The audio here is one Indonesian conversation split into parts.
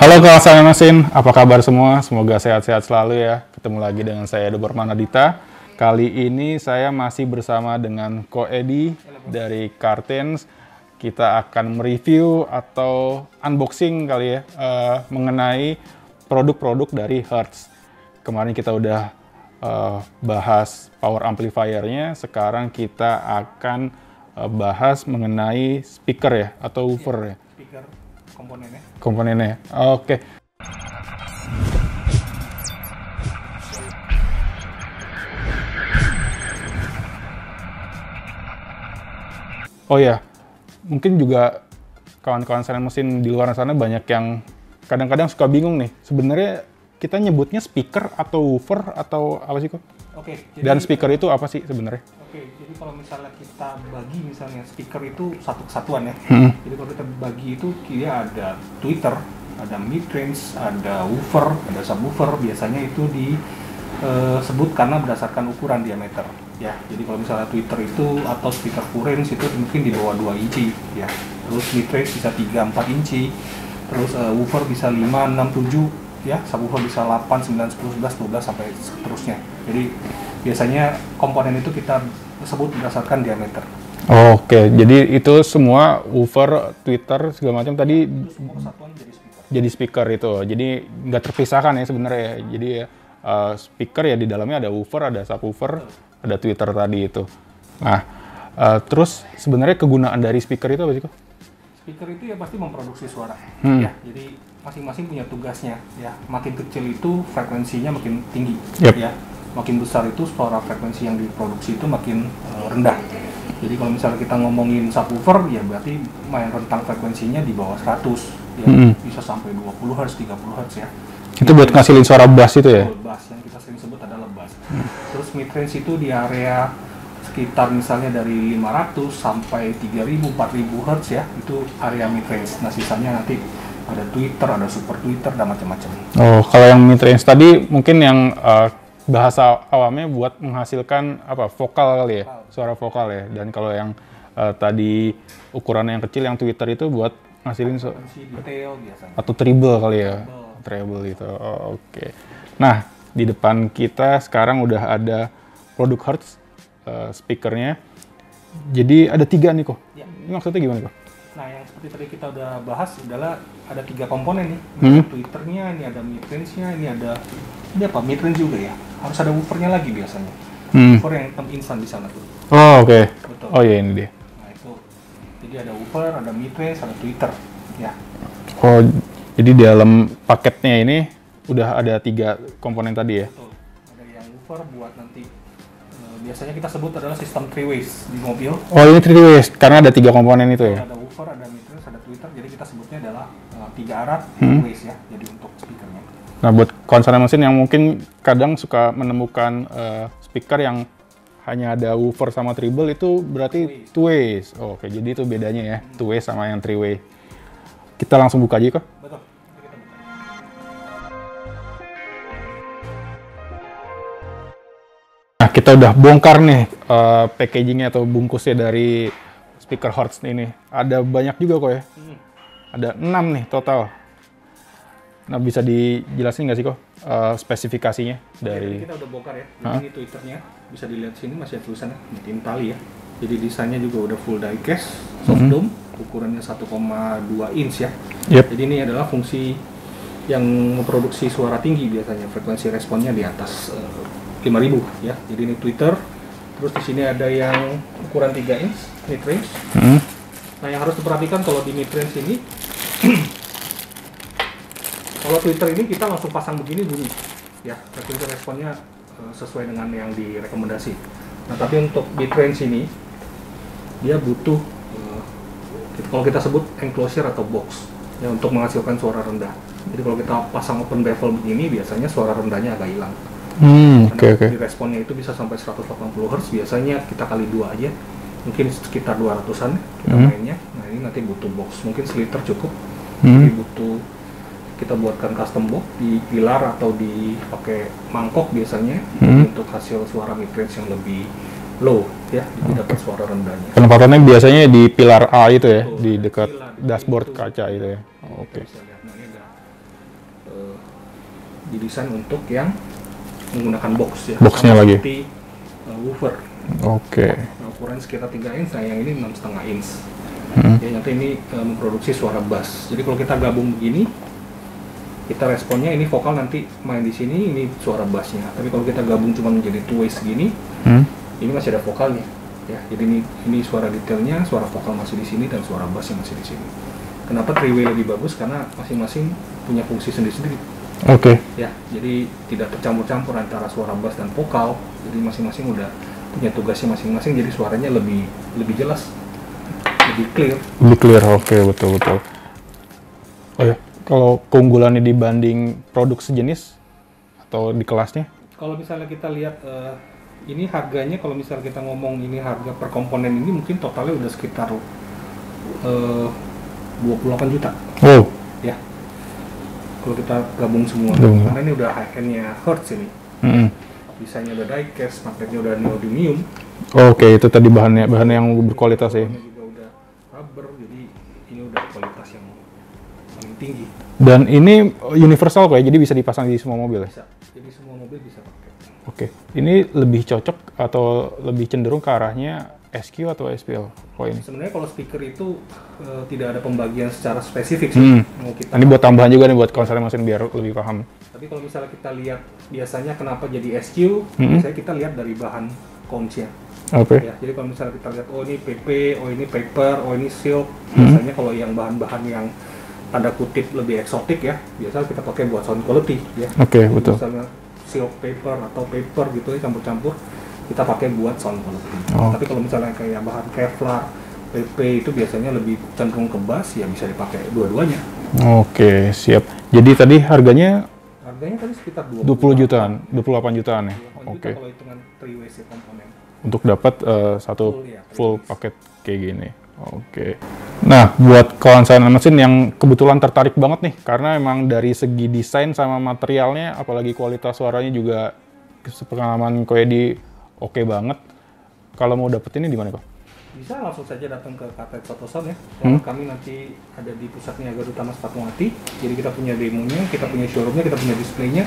Halo kawasan mesin, apa kabar semua? Semoga sehat-sehat selalu ya. Ketemu lagi dengan saya Edo Manadita. Kali ini saya masih bersama dengan Ko Edi dari Kartens. Kita akan mereview atau unboxing kali ya mengenai produk-produk dari Hertz. Kemarin kita udah bahas power amplifier-nya. Sekarang kita akan bahas mengenai speaker ya atau woofer ya. Speaker Komponennya. Oke. Oh ya, mungkin juga kawan-kawan saya mesin di luar sana banyak yang kadang-kadang suka bingung nih. Sebenarnya kita nyebutnya speaker atau woofer atau apa sih kok? Oke. Dan speaker itu apa sih sebenarnya? Oke, jadi kalau misalnya kita bagi misalnya speaker itu satu kesatuan ya. Jadi kalau kita bagi itu dia ada tweeter, ada mid-range, ada woofer, ada subwoofer. Biasanya itu disebut karena berdasarkan ukuran diameter. Ya, jadi kalau misalnya tweeter itu atau speaker full range itu mungkin di bawah 2 inci ya. Terus mid-range bisa 3-4 inci. Terus woofer bisa 5, 6, 7 ya. Subwoofer bisa 8, 9, 10, 11, 12 sampai seterusnya. Jadi biasanya komponen itu kita sebut berdasarkan diameter. Oke, jadi itu semua woofer, tweeter segala macam tadi Semua kesatuan jadi speaker. jadi speaker itu. Jadi nggak terpisahkan ya sebenarnya ya. Jadi speaker ya di dalamnya ada woofer, ada subwoofer, ada tweeter tadi itu. Nah, terus sebenarnya kegunaan dari speaker itu apa sih kok? Speaker itu ya pasti memproduksi suara. Ya, jadi masing-masing punya tugasnya. Ya, makin kecil itu frekuensinya makin tinggi. Yep. Ya, makin besar itu suara frekuensi yang diproduksi itu makin rendah. Jadi kalau misalnya kita ngomongin subwoofer, ya berarti main rentang frekuensinya di bawah 100. Ya, bisa sampai 20 Hz, 30 Hz ya. Itu buat ngasilin suara bass itu ya? Bass yang kita sering sebut adalah bass. Terus mid-range itu di area sekitar misalnya dari 500 sampai 3000, 4000 Hz ya, itu area mid-range. Nah sisanya nanti ada tweeter, ada super tweeter, dan macam-macam. Oh, kalau yang mid-range tadi mungkin yang bahasa awamnya buat menghasilkan apa vokal kali ya, suara vokal ya. Dan kalau yang tadi ukurannya yang kecil, yang tweeter itu buat ngasilin Detail biasanya. atau treble kali ya, treble gitu. Oh, oke. Nah, di depan kita sekarang udah ada produk Hertz speakernya. Jadi ada 3 nih kok. Ya. Ini maksudnya gimana kok? Nah yang seperti tadi kita udah bahas adalah ada 3 komponen nih. Ini tweeternya, ini ada mid-range-nya, ini apa? Mid-range juga ya. Harus ada woofernya lagi biasanya. Woofer yang instan di sana tuh. Oh, oke. Betul. Oh iya, ini dia. Nah itu. Jadi ada woofer, ada mid-range, ada tweeter. Ya. Oh, jadi di dalam paketnya ini udah ada 3 komponen tadi ya? Betul. Ada yang woofer buat nanti biasanya kita sebut adalah sistem 3 ways di mobil. Oh, ini 3 ways karena ada 3 komponen itu ya? Ada woofer, ada mid-range, ada tweeter. Jadi kita sebutnya adalah 3 arah 3 ways ya. Jadi untuk speakernya. Nah, buat konsumen mesin yang mungkin kadang suka menemukan speaker yang hanya ada woofer sama treble itu berarti 2 ways. Oh, oke, jadi itu bedanya ya, 2 ways sama yang 3 way. Kita langsung buka aja kok. Betul. Mari kita buka. Nah, kita udah bongkar nih packagingnya atau bungkusnya dari speaker Hertz ini. Ada banyak juga kok ya. Ada 6 nih total. Nah, bisa dijelasin nggak sih kok spesifikasinya dari... Kita udah bongkar ya. Jadi ini tweeternya bisa dilihat sini masih ada tulisannya made in Italy ya. Jadi desainnya juga udah full die cast, soft dome, ukurannya 1,2 inch ya. Yep. Jadi ini adalah fungsi yang memproduksi suara tinggi biasanya, frekuensi responnya di atas 5000 ya. Jadi ini tweeter. Terus di sini ada yang ukuran 3 inch mid range. Nah, yang harus diperhatikan kalau di mid range ini kalau tweeter ini kita langsung pasang begini bunyi ya, frekuensi responnya sesuai dengan yang direkomendasi. Nah, tapi untuk mid range ini dia butuh kalau kita sebut enclosure atau box ya untuk menghasilkan suara rendah. Jadi kalau kita pasang open baffle begini biasanya suara rendahnya agak hilang. Oke. Di responnya itu bisa sampai 180 Hz, biasanya kita kali 2 aja. Mungkin sekitar 200-an kita mainnya. Nah, ini nanti butuh box, mungkin seliter cukup. Jadi butuh kita buatkan custom box di pilar atau dipakai mangkok biasanya untuk hasil suara mid-range yang lebih low ya, jadi dapat suara rendahnya. Penempatannya biasanya di pilar A itu ya, Betul, di dekat pilar, dashboard itu. kaca itu ya. Oke. Oke. Bisa lihat, nah ini ada didesain untuk yang menggunakan box ya. Boxnya sama lagi. seperti woofer. Oke. Ukuran sekitar 3 inch, nah yang ini 6,5 inch. Ya, nanti ini memproduksi suara bass. Jadi kalau kita gabung begini, kita responnya ini vokal nanti main di sini, ini suara bassnya. Tapi kalau kita gabung cuma menjadi two way segini, ini masih ada vokalnya. Ya, jadi ini suara detailnya, suara vokal masih di sini dan suara bassnya masih di sini. Kenapa three way lebih bagus? Karena masing-masing punya fungsi sendiri-sendiri. Oke. Ya, jadi tidak tercampur-campur antara suara bass dan vokal. Jadi masing-masing udah punya tugasnya masing-masing. Jadi suaranya lebih jelas, lebih clear. Lebih clear, oke, betul. Oh ya, kalau keunggulannya dibanding produk sejenis atau di kelasnya? Kalau misalnya kita lihat ini harganya, kalau misalnya kita ngomong ini harga per komponen ini mungkin totalnya udah sekitar 28 juta. Wow. Ya. Kalau kita gabung semua, karena ini udah high-end-nya Hertz ini. Desainnya udah die-cast, magnetnya udah neodymium. Oke, itu tadi bahannya yang berkualitas ya. Bahannya juga udah rubber, jadi ini udah kualitas yang paling tinggi. Dan ini universal kok ya, jadi bisa dipasang di semua mobil ya? Bisa, jadi semua mobil bisa pakai. Oke, ini lebih cocok atau lebih cenderung ke arahnya SQ atau SPL kalau ini? Sebenarnya kalau speaker itu tidak ada pembagian secara spesifik sih. Mau kita ini buat tambahan juga nih buat konser mesin biar lebih paham. Tapi kalau misalnya kita lihat biasanya kenapa jadi SQ, biasanya kita lihat dari bahan cones-nya. Oke. Ya, jadi kalau misalnya kita lihat, oh ini PP, oh ini paper, oh ini silk, biasanya kalau yang bahan-bahan yang tanda kutip lebih eksotik ya, biasanya kita pakai buat sound quality ya. Oke, betul. Misalnya silk paper atau paper gitu ya, campur-campur, kita pakai buat sound quality. Tapi kalau misalnya kayak bahan Kevlar, PP itu biasanya lebih cenderung ke bass, ya bisa dipakai dua-duanya. Oke, siap. Jadi tadi harganya tadi sekitar 20 jutaan, 28 jutaan ya. Oke. Kalau hitungan 3 ways komponen. Untuk dapat satu full paket kayak gini. Oke. Nah, buat kawan saya mesin yang kebetulan tertarik banget nih, karena emang dari segi desain sama materialnya, apalagi kualitas suaranya juga pengalaman Koedi oke banget. Kalau mau dapetinnya di mana kok? Bisa langsung saja datang ke Karten Sound ya. Kami nanti ada di pusat niaga utama Fatmawati. Jadi kita punya demonya, kita punya showroomnya, kita punya displaynya.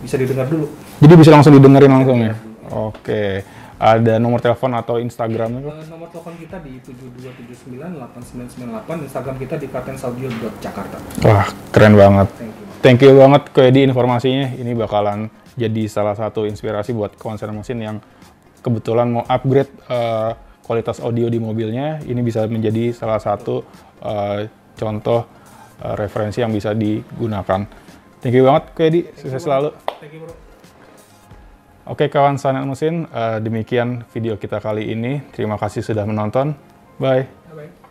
Bisa didengar dulu. Jadi bisa langsung didengerin langsung ya? Oke. Ada nomor telepon atau Instagramnya kok? Nomor telepon kita di 72798998, Instagram kita di kartensaudio.jakarta. Wah, keren banget. Thank Thank you. you banget Koedi informasinya. Ini bakalan jadi salah satu inspirasi buat konser mesin yang kebetulan mau upgrade kualitas audio di mobilnya. Ini bisa menjadi salah satu contoh referensi yang bisa digunakan. Thank you banget Koedi, sukses selalu. Thank you bro. Oke kawan Sanet Mesin, demikian video kita kali ini. Terima kasih sudah menonton. Bye. Bye-bye.